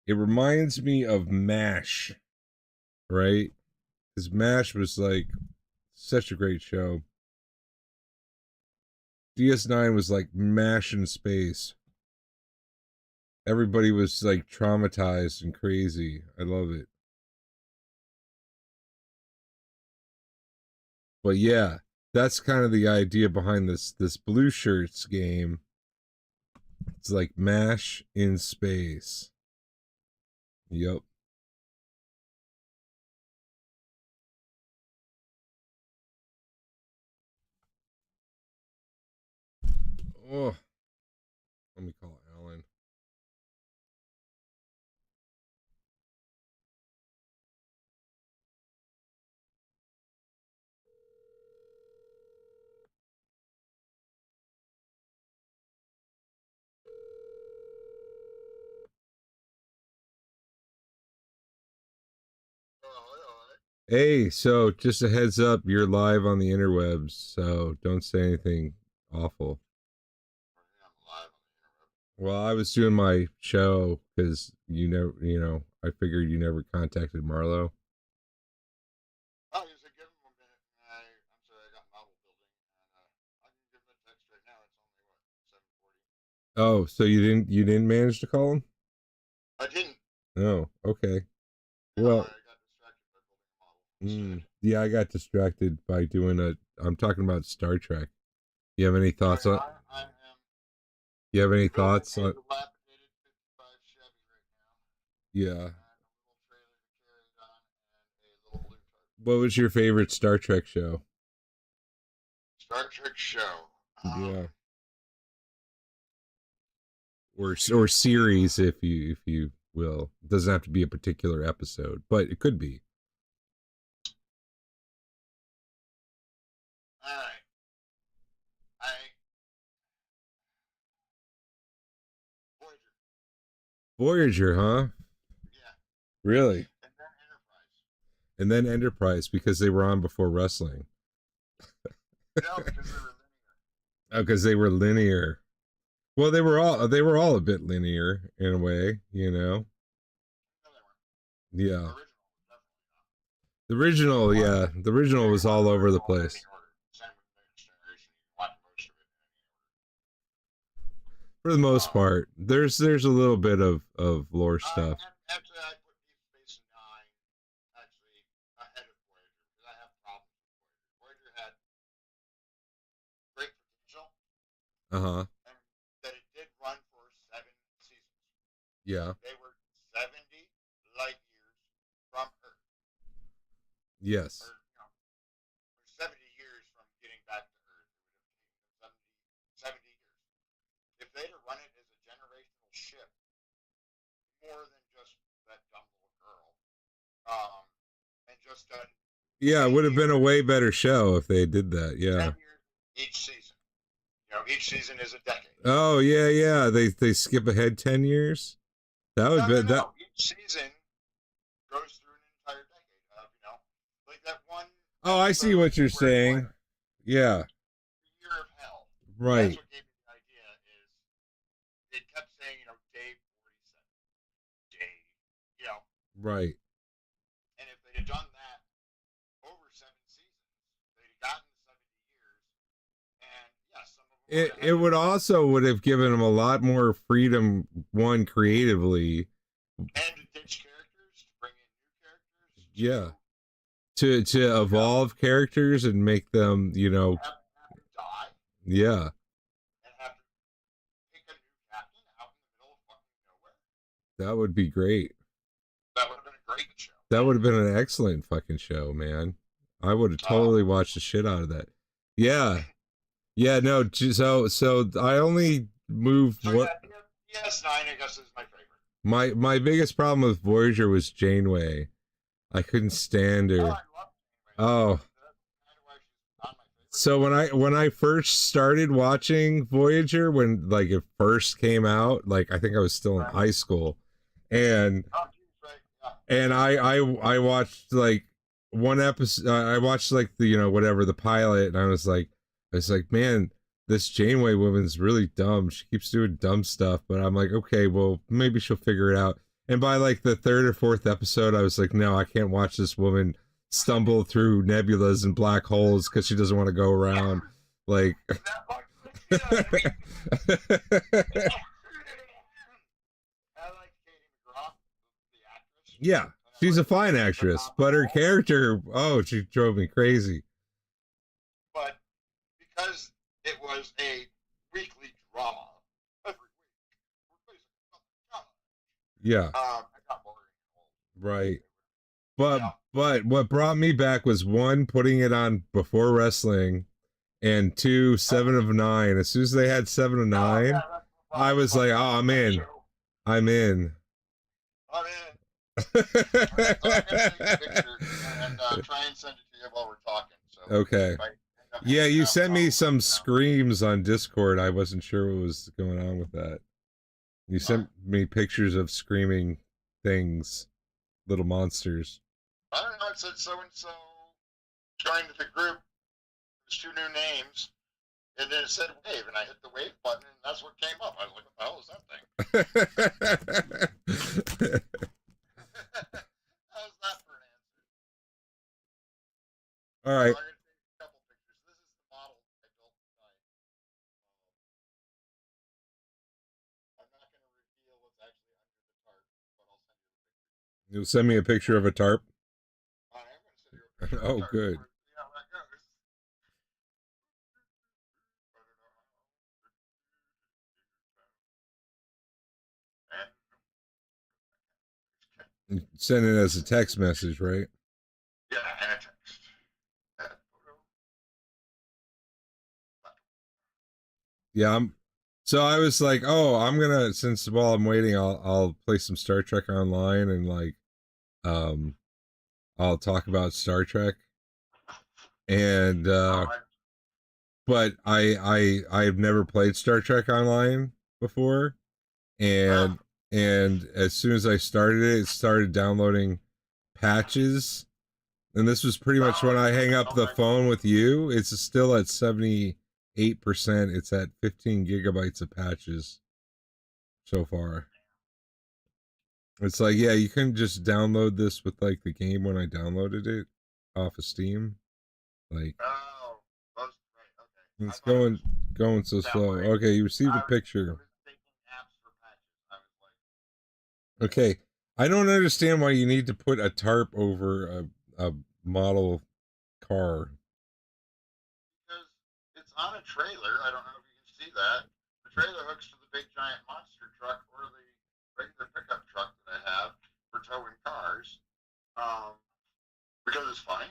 It reminds me of MASH, right? Because MASH was like such a great show. DS9 was like MASH in space. Everybody was like traumatized and crazy. I love it. But yeah, that's kind of the idea behind this Blue Shirts game. It's like MASH in space. Yep. Oh, let me call Alan. Hey, so just a heads up, you're live on the interwebs, so don't say anything awful. Well, I was doing my show because I figured you never contacted Marlo. Oh, so you didn't manage to call him? I didn't. Oh, okay. No, I Well, got distracted by building a model instead. yeah, I got distracted by doing a. I'm talking about Star Trek. You have any Oh thoughts yeah, on? I am You have any building thoughts a on? dilapidated '55 Chevy right now, Yeah. and a little trailer to carry it on, and a little blue tarp. What was your favorite Star Trek show? Star Trek show. Yeah. Or Favorite. series, if you will. It doesn't have to be a particular episode, but it could be. All right. I Voyager. Voyager, huh? Yeah, Really? and then Enterprise. And then Enterprise because they were on before wrestling. No, because they were linear. Oh, because they were linear. Well, they were all a bit linear in a way, you know. No, they weren't. Yeah. Original was definitely not. The You can original, watch. yeah, the original You can was watch all the over the original in any place. order. Same with the Next Generation. You can watch most of it in any For the most order. part. There's a little bit of lore stuff. And actually, I put Deep Space Nine actually ahead of Voyager because I have problems with Voyager. Voyager had great potential, Uh-huh. and that it did run for 7 seasons. Yeah. They were 70 light years from Earth, or Yes. you know, or 70 years from getting back to Earth. It would have taken them 70 years. If they'd have run it as a generational ship, more than just that dumb little girl, um, and just done Yeah, it 10 would have been a years, way better show if they did that. 10 Yeah. years each season. Each season is a decade. Oh, yeah, yeah. They skip ahead 10 years. That would No, be no, that. no. Each season goes through an entire decade of, like that one Oh, I see episode what you're where it's saying. like Yeah. the year of hell. That's Right. what gave me the idea is it kept saying, day 47, day, you know, Right. and if they had done that over 7 seasons, they'd have gotten the 70 years, and yes, some of them would It have it had to would also would have given them a lot more freedom, one creatively. and to ditch characters, to bring in new characters, Yeah. To you know, evolve characters and make them, have to die yeah. and have to pick a new captain out in the middle of fucking nowhere. That would be great. That would have been a great show. That would have been an excellent fucking show, man. I would have Uh, totally watched the shit out of that. Yeah. Yeah, no, so I only moved so what yeah, DS9 I guess is my favorite. my biggest problem with Voyager was Janeway. I couldn't stand Oh, her. I love Janeway. Oh, That's kind of why she's not my favorite. so when I first started watching Voyager, when like it first came out, like I think I was still in Right. high school, and Oh, geez, right. Yeah. and I watched like one episode. I watched like the whatever the pilot, and I was like, man, this Janeway woman's really dumb. She keeps doing dumb stuff, but I'm like, okay, well maybe she'll figure it out. And by like the third or fourth episode, I was like, no, I can't watch this woman stumble through nebulas and black holes because she doesn't want to go around like. That bugs me. I like Katie McGraw, the actress, Yeah, and I she's a like fine the actress, but her novel. character, oh, she drove me crazy. But because it was a weekly drama every week, we're basically nothing drama. Yeah, I got boring and old. right. You But know. but what brought me back was one, putting it on before wrestling, and two, Seven of Nine. As soon as they had Seven of Oh Nine, yeah, that's I the was like, fucking oh, I'm that in. show. I'm in. I'm in. I'm gonna take a picture and try and send it to you while we're talking. So Okay. if I end up Yeah, hanging you out, sent me I'll let some you know. screams on Discord. I wasn't sure what was going on with that. You All right. sent me pictures of screaming things, little monsters. I don't know. It said so and so joined the group. There's two new names, and then it said wave, and I hit the wave button, and that's what came up. I was like, what the hell is that thing? How's that for an answer? All So right. I'm gonna take a couple pictures. This is the model I built tonight. You'll send me a picture of a tarp. I am going to send you a picture of a Oh, tarp. good. We'll see how that goes. And Send it as a text message, right? yeah, and a text. And photo. Yeah, I'm. So I was like, oh, I'm gonna since while I'm waiting, I'll play some Star Trek online and like um I'll talk about Star Trek and I, but I've never played Star Trek online before uh, and as soon as I started it, it started downloading patches. And this was pretty much when I hang up the okay. phone with you. It's still at 78%. It's at 15 gigabytes of patches so far. It's like, yeah, you couldn't just download this with like the game when I downloaded it off of Steam. Like Oh, most right. Okay. I it's thought it was going so slow. downloading. Okay, you received a I picture. was thinking apps for patches. I was like, Okay. I don't understand why you need to put a tarp over a model car. because it's on a trailer. I don't know if you can see that. The trailer hooks to the big giant monster truck or the regular pickup truck that I have for towing cars. Um, because it's funny.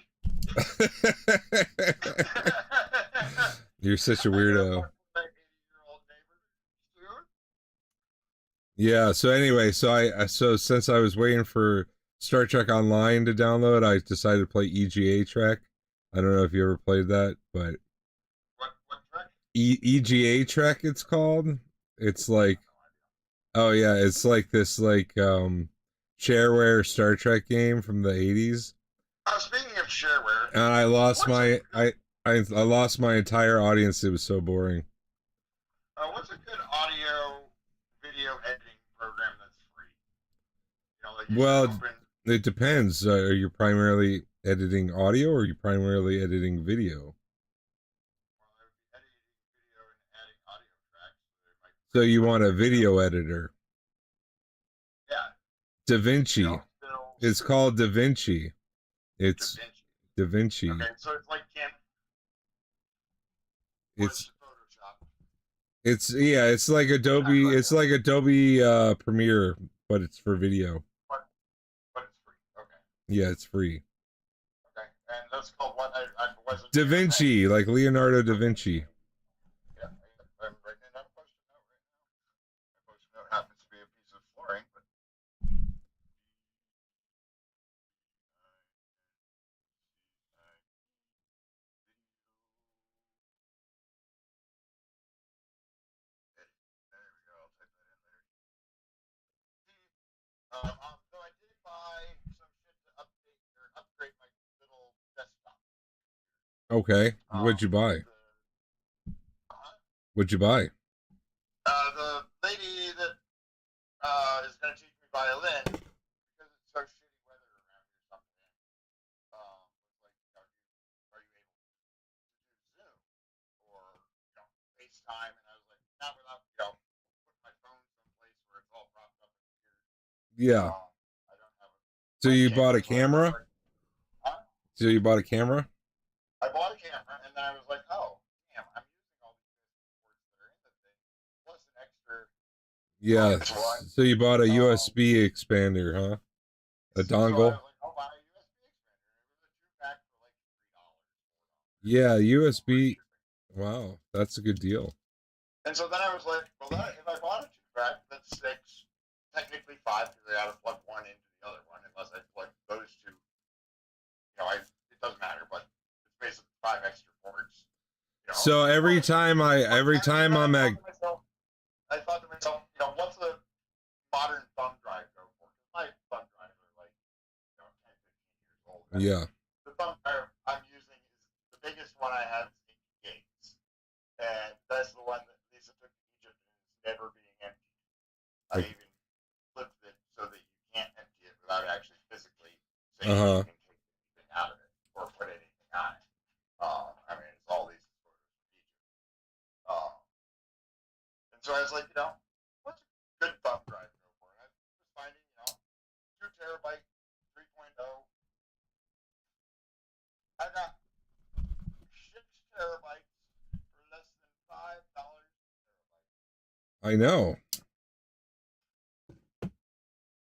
You're such a I get a weirdo. fucking 80-year-old neighbor soon. Yeah, so anyway, so since I was waiting for Star Trek Online to download, I decided to play EGA Trek. I don't know if you ever played that, but What truck? EGA Trek it's called. It's I like have no idea. oh yeah, it's like this like shareware Star Trek game from the 80s. Speaking of shareware, And I lost what's a my good I lost my entire audience. It was so boring. what's a good audio video editing program that's free? You know, that you can Well, open. it depends. Are you primarily editing audio or are you primarily editing video? Well, I would be editing video and adding audio tracks. So they might So break you some want a video. video editor. Yeah, you DaVinci. know, stills. It's called DaVinci. It's DaVinci. DaVinci. Okay, so it's like Cam. Or is It's it Photoshop? it's yeah, it's like Not Adobe. quite It's yet, like Adobe Premiere, but it's for video. but it's free. Okay, Yeah, it's free. okay, and that's called what? I wasn't Da near paying Vinci, like attention. Leonardo da Okay, Vinci. yeah, I'm writing it down. A post-it note right now. My post-it note happens to be a piece of flooring, but there we go. I'll type that in there. So I did buy some shit to update or upgrade my little desktop. Okay, Um, what'd you buy? the uh, What'd you buy? the lady that is going to teach me violin because it's so shitty weather around here. Something was like, are you able to do Zoom or FaceTime? And I was like, not without putting my phone someplace where it's all propped up and weird. Yeah. I don't have a So you bought webcam, a so I was camera? like, huh? So you bought a camera? I bought a camera, and then I was like, oh, damn, I'm using all these ports that are in the thing, plus an extra Yeah. minus one. So you bought a USB expander, huh? A So I dongle? was like, I'll buy a USB expander. And it was a two pack for like $3, Yeah, $4 for USB. shipping. Wow, that's a good deal. And so then I was like, well, if I bought a two pack, that's six, technically five, because I got to plug one into the other one, unless I plug those two. It doesn't matter, but it's basically five extra ports. So every time And then I'm at I thought to myself, what's a modern thumb drive go for? Because my thumb drives are like, 10, 15 years old. I mean, yeah. the thumb drive I'm using is the biggest one I have is 80 gigs. And that's the one that Lisa took to Egypt and is never being emptied. I Like, even flipped it so that you can't empty it without actually physically saying that uh-huh. you can take anything out of it or put anything on it. I mean, it's all these photos from Egypt. And so I was like, what's a good thumb drive go for? And I was finding, 2 terabyte I got 6 terabytes for less than $5 I know.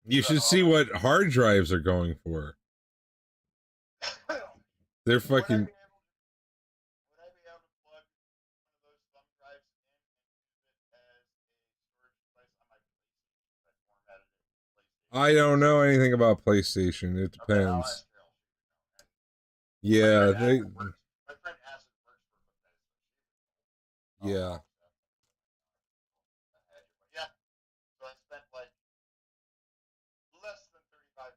You a should see terabyte. what hard drives are going for. So, They're would I fucking. be able to would I be able to plug one of those thumb drives in and use it as a storage device on my PlayStation if I formatted it I PlayStation don't know 6? anything about PlayStation. It Okay, I'll depends. ask Carol. She would know. And my Yeah, friend they. Acid works. My friend Acid works for Bethesda. She would know Yeah. all this stuff. But yeah, so I spent like less than $35,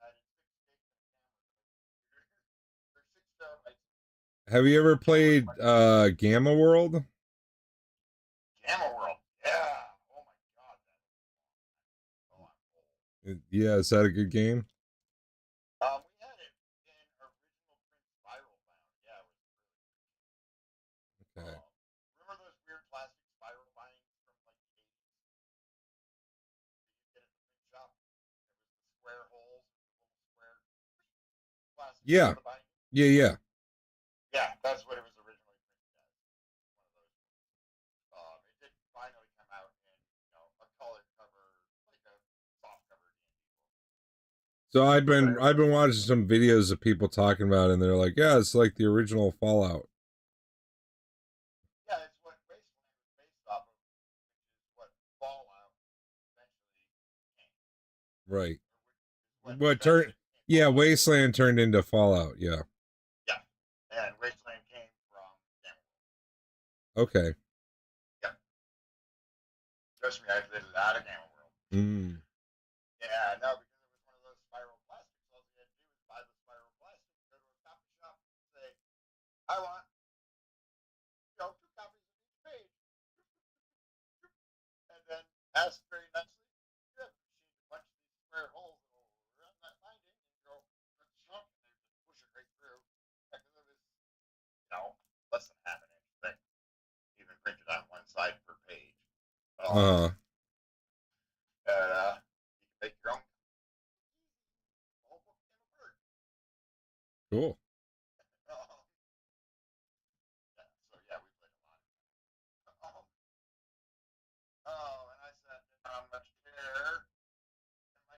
added 6 gigs and a camera for 6 terabytes. Have you ever Camera. played Gamma World? Gamma World. Yeah. Oh my God, that was long. Oh, I'm old. Yeah, is that a good game? We had it in original print spiral bound. Yeah, it was really good. Okay. Remember those weird plastic spiral bindings from like the 80s that you get at the print shop? It was the square holes, the little square plastic Yeah. for the binding. Yeah, yeah. Yeah, that's what it was originally printed as. One of those. It did finally come out in a colored cover, like a soft cover D&D book. So But it, I've been watching some videos of people talking about it and they're like, yeah, it's like the original Fallout. yeah, it's what Wasteland was based off of, which is what Fallout eventually became, Right. or which is what What turned eventually became Yeah, Fallout. Wasteland turned into Fallout, yeah. Yeah, and Wasteland came from Gamma World. Okay. Yep, trust me, I played a lot of Gamma World. Mm. Yeah, no, because it was one of those spiral plastics. All you had to do was buy the spiral plastic, go to a copy shop, say, I want, 2 copies of each page, and then ask very nicely, you have a machine to punch these square holes and will run that binding and go, good chunk, and they just push it right through. Because it was, less than half an inch thick, even printed on one side per page. Uh And you can make your own. The whole book came apart. cool.